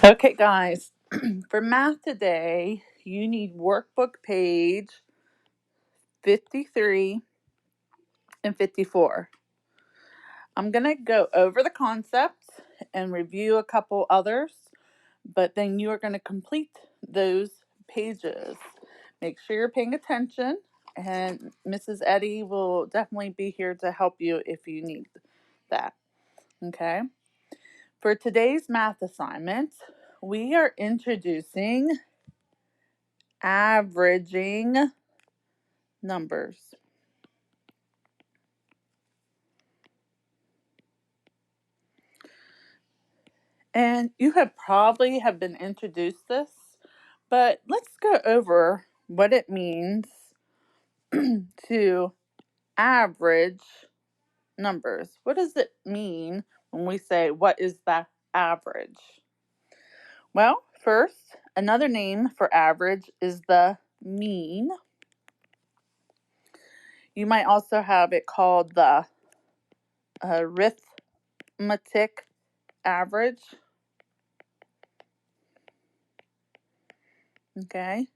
Okay, guys, for math today, you need workbook page 53 and 54. I'm going to go over the concepts and review a couple others, but then you are going to complete those pages. Make sure you're paying attention, and Mrs. Eddy will definitely be here to help you if you need that. Okay? For today's math assignment, we are introducing averaging numbers. And you have probably have been introduced this, but let's go over what it means to average numbers. What does it mean when we say what is the average? Well, first, another name for average is the mean. You might also have it called the arithmetic average. Okay.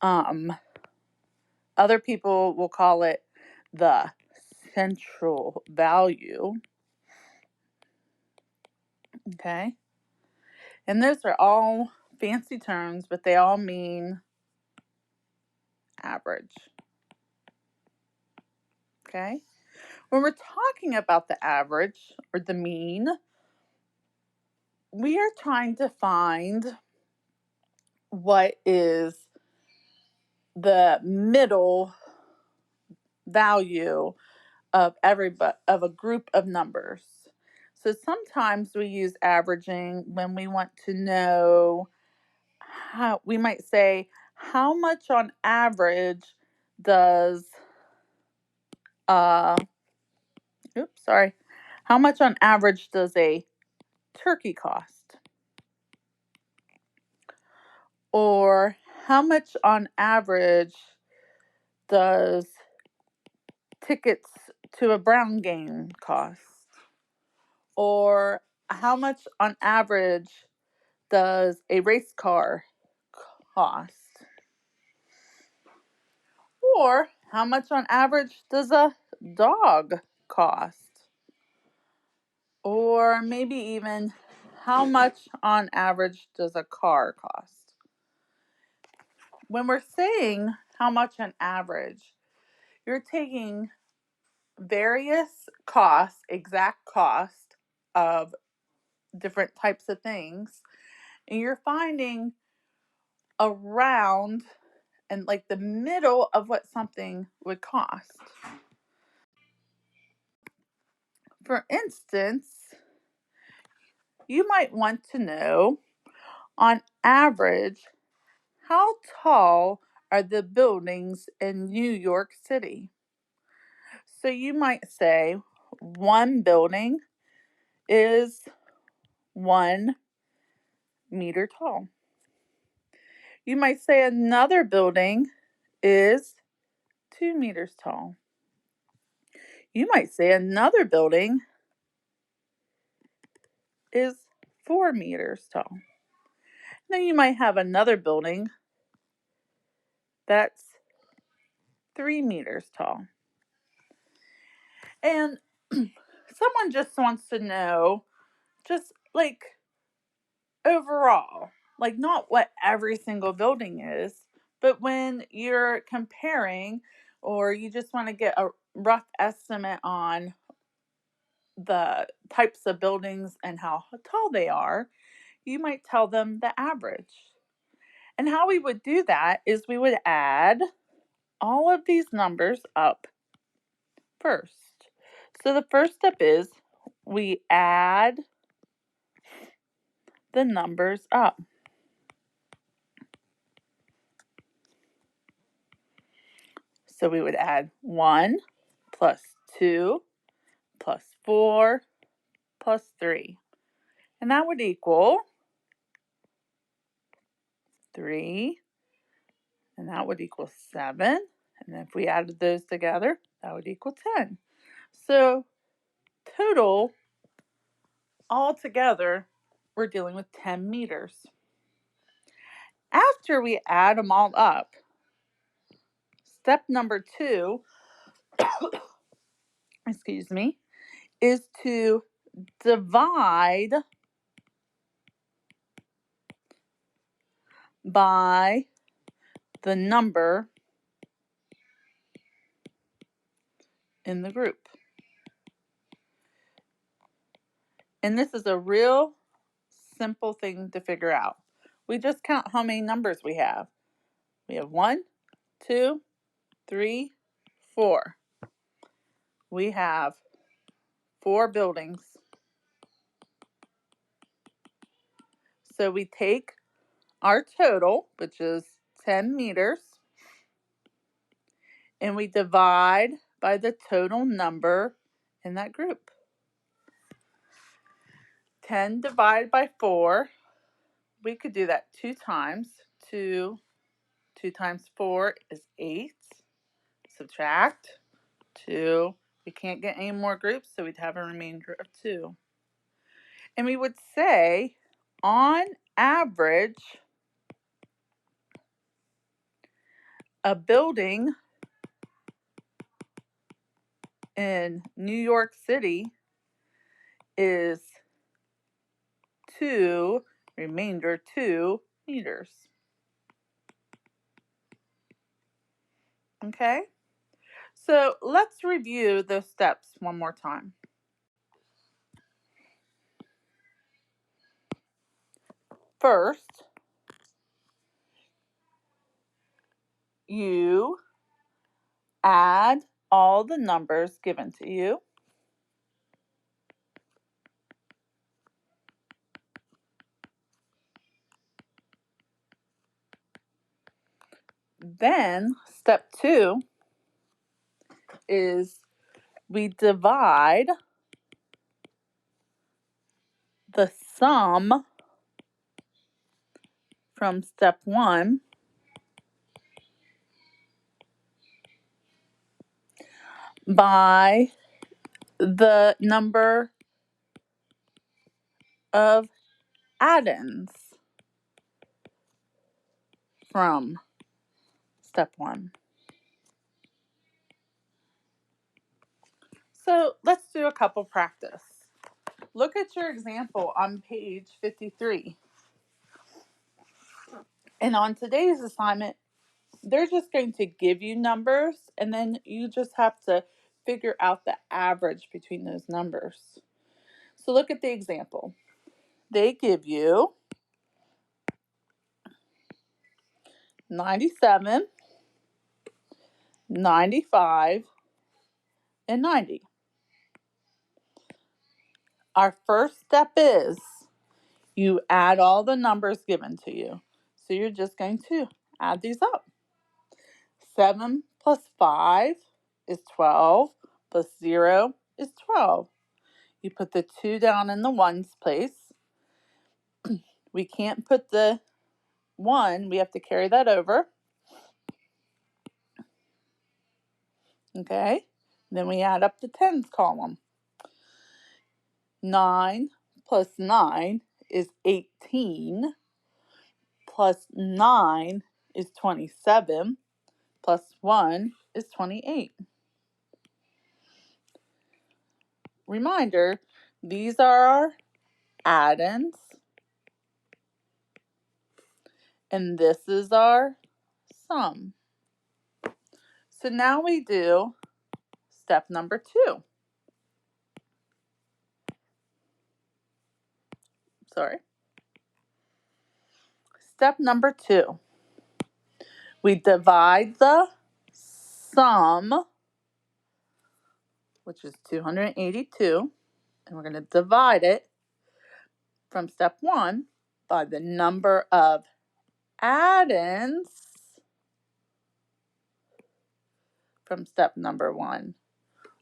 Other people will call it the central value. Okay. And those are all fancy terms, but they all mean average. Okay. When we're talking about the average or the mean, we are trying to find what is the middle value of of a group of numbers. So sometimes we use averaging when we want to know how, we might say, how much on average does uh how much on average does a turkey cost? Or how much on average does tickets to a Brown game cost? Or how much on average does a race car cost? Or how much on average does a dog cost? Or maybe even how much on average does a car cost? When we're saying how much on average, you're taking various costs, exact cost of different types of things, and you're finding around and like the middle of what something would cost. For instance, you might want to know, on average, how tall are the buildings in New York City? So you might say one building is 1 meter tall. You might say another building is 2 meters tall. You might say another building is 4 meters tall. Then you might have another building that's 3 meters tall. And someone just wants to know, just like overall, like not what every single building is, but when you're comparing or you just want to get a rough estimate on the types of buildings and how tall they are, you might tell them the average. And how we would do that is we would add all of these numbers up first. So the first step is we add the numbers up. So we would add 1 plus 2 plus 4 plus 3. And that would equal 3, and that would equal 7. And if we added those together, that would equal 10. So total altogether we're dealing with 10 meters. After we add them all up, step number 2, excuse me, is to divide by the number in the group. And this is a real simple thing to figure out. We just count how many numbers we have. We have 1, 2, 3, 4. We have 4 buildings. So we take our total, which is 10 meters, and we divide by the total number in that group. 10 divided by 4, we could do that 2 times. 2 times 4 is 8. Subtract 2. We can't get any more groups, so we'd have a remainder of 2. And we would say, on average, a building in New York City is 2, remainder 2 meters. Okay? So let's review those steps one more time. First, you add all the numbers given to you. Then, step 2 is we divide the sum from step 1 by the number of add-ins from step 1. So let's do a couple practice. Look at your example on page 53. And on today's assignment, they're just going to give you numbers, and then you just have to figure out the average between those numbers. So look at the example. They give you 97, 95, and 90. Our first step is you add all the numbers given to you. So you're just going to add these up. 7 plus 5 is 12, plus 0 is 12. You put the 2 down in the ones place. We can't put the 1, we have to carry that over. Okay, then we add up the tens column. 9 plus 9 is 18, plus 9 is 27, plus 1 is 28. Reminder, these are our add-ins, and this is our sum. So now we do step number 2. Step number 2. We divide the sum, which is 282, and we're going to divide it from step 1 by the number of add-ins from step number 1.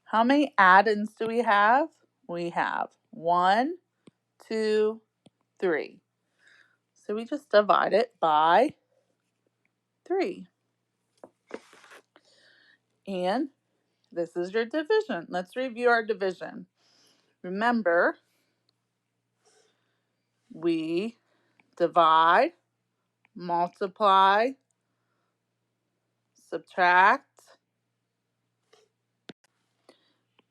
How many add-ins do we have? We have 1, 2, 3. So we just divide it by 3. And this is your division. Let's review our division. Remember, We divide, multiply, subtract,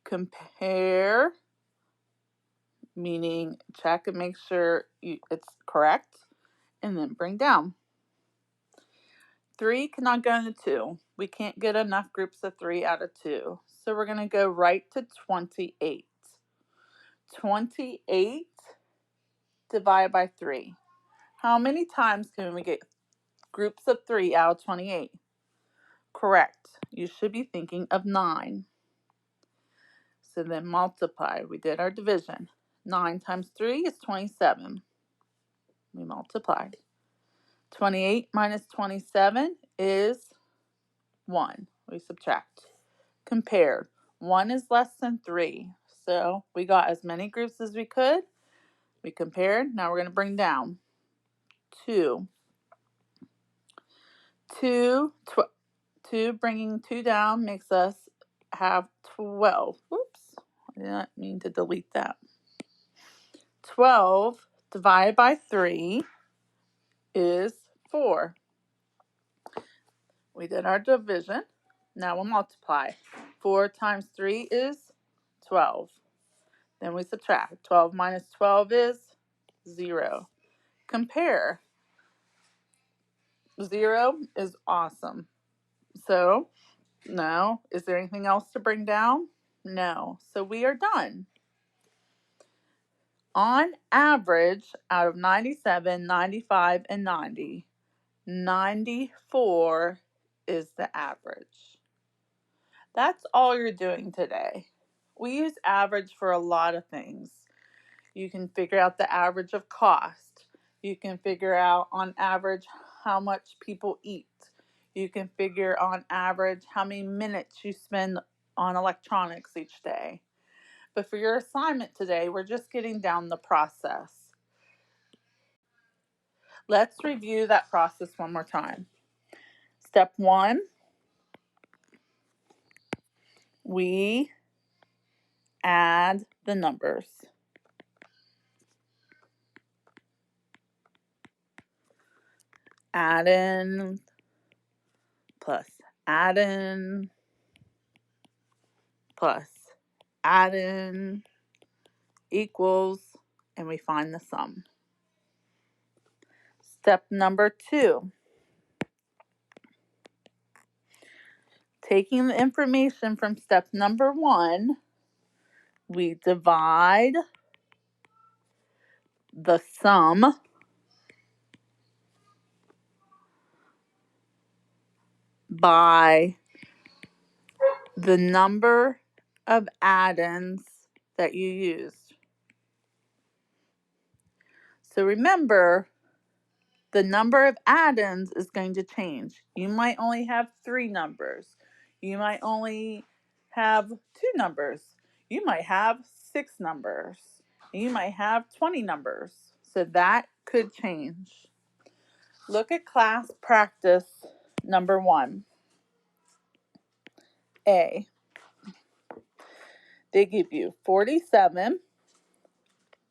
compare, meaning check and make sure it's correct, and then bring down. 3 cannot go into 2. We can't get enough groups of 3 out of 2. So we're going to go right to 28. 28 divided by 3. How many times can we get groups of 3 out of 28? Correct. You should be thinking of 9. So then multiply. We did our division. 9 times 3 is 27. We multiplied. 28 minus 27 is 1. We subtract. Compare. 1 is less than 3. So we got as many groups as we could. We compared. Now we're going to bring down. 2. 2, 2 bringing 2 down makes us have 12. Whoops. I did not mean to delete that. 12 divided by 3 is 4. We did our division. Now we'll multiply. 4 times 3 is 12. Then we subtract. 12 minus 12 is 0. Compare. 0 is awesome. So, no. Is there anything else to bring down? No. So we are done. On average, out of 97, 95, and 90, 94 is the average. That's all you're doing today. We use average for a lot of things. You can figure out the average of cost. You can figure out on average how much people eat. You can figure on average how many minutes you spend on electronics each day. But for your assignment today, we're just getting down the process. Let's review that process one more time. Step 1, we add the numbers. Add in plus add in plus add in equals, and we find the sum. Step number 2, taking the information from step number 1, we divide the sum by the number of add-ins that you used. So remember, the number of add-ins is going to change. You might only have 3 numbers. You might only have 2 numbers. You might have 6 numbers. You might have 20 numbers. So that could change. Look at class practice number 1. A. They give you 47,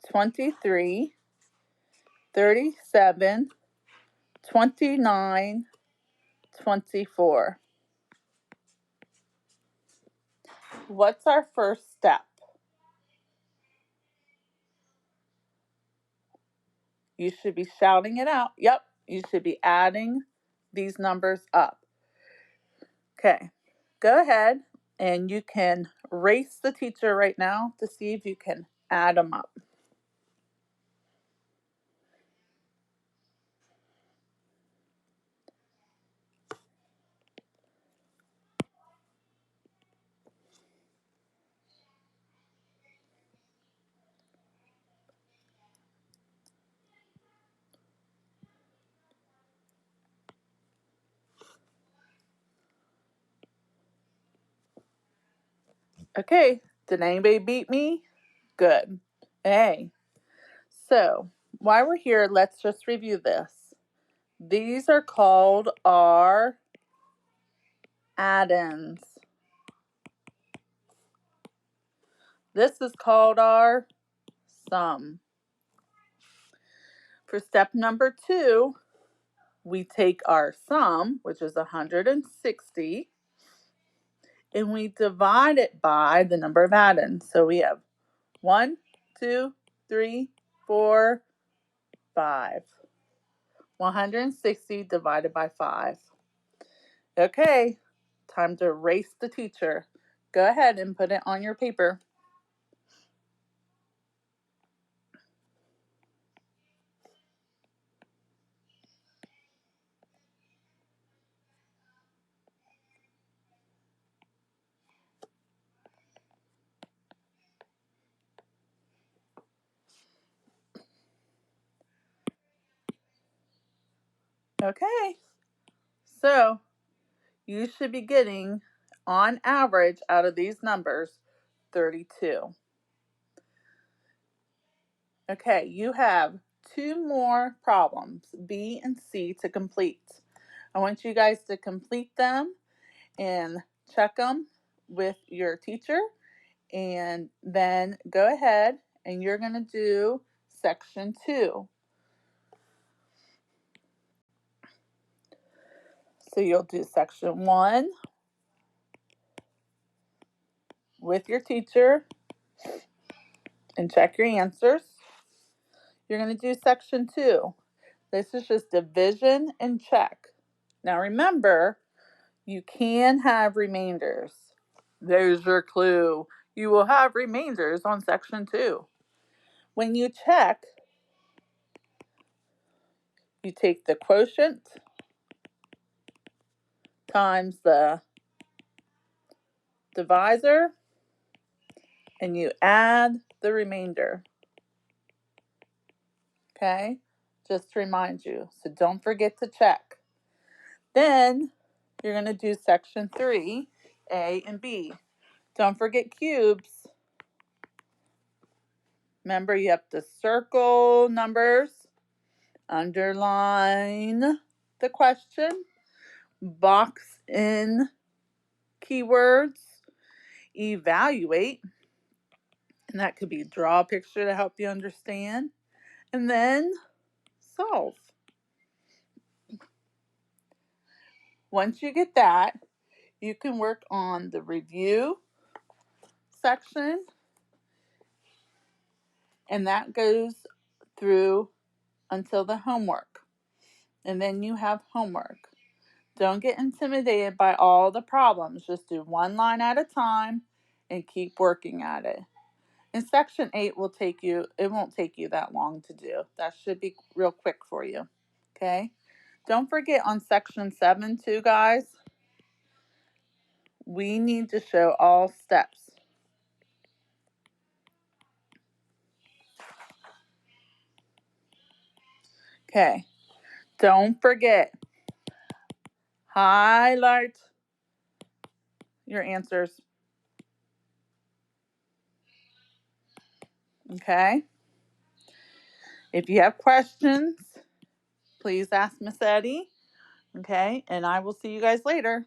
23, 37, 29, 24. What's our first step? You should be shouting it out. Yep, you should be adding these numbers up. Okay, go ahead and you can race the teacher right now to see if you can add them up. Okay, did anybody beat me? Good. Hey, so while we're here, let's just review this. These are called our add-ins. This is called our sum. For step number 2, we take our sum, which is 160, and we divide it by the number of addends. So we have 1, 2, 3, 4, 5. 160 divided by 5. Okay, time to race the teacher. Go ahead and put it on your paper. Okay, so you should be getting, on average, out of these numbers, 32. Okay, you have 2 more problems, B and C, to complete. I want you guys to complete them and check them with your teacher, and then go ahead and you're going to do section 2. So you'll do section 1 with your teacher and check your answers. You're going to do section 2. This is just division and check. Now remember, you can have remainders. There's your clue. You will have remainders on section 2. When you check, you take the quotient times the divisor and you add the remainder. Okay? Just to remind you. So don't forget to check. Then you're going to do section 3, A and B. Don't forget cubes. Remember, you have to circle numbers, underline the question, box in keywords, evaluate, and that could be draw a picture to help you understand, and then solve. Once you get that, you can work on the review section, and that goes through until the homework. And then you have homework. Don't get intimidated by all the problems. Just do one line at a time and keep working at it. And section 8 will take you, it won't take you that long to do. That should be real quick for you. Okay? Don't forget on section 7 too, guys. We need to show all steps. Okay. Don't forget, highlight your answers. Okay? If you have questions, please ask Miss Eddie. Okay? And I will see you guys later.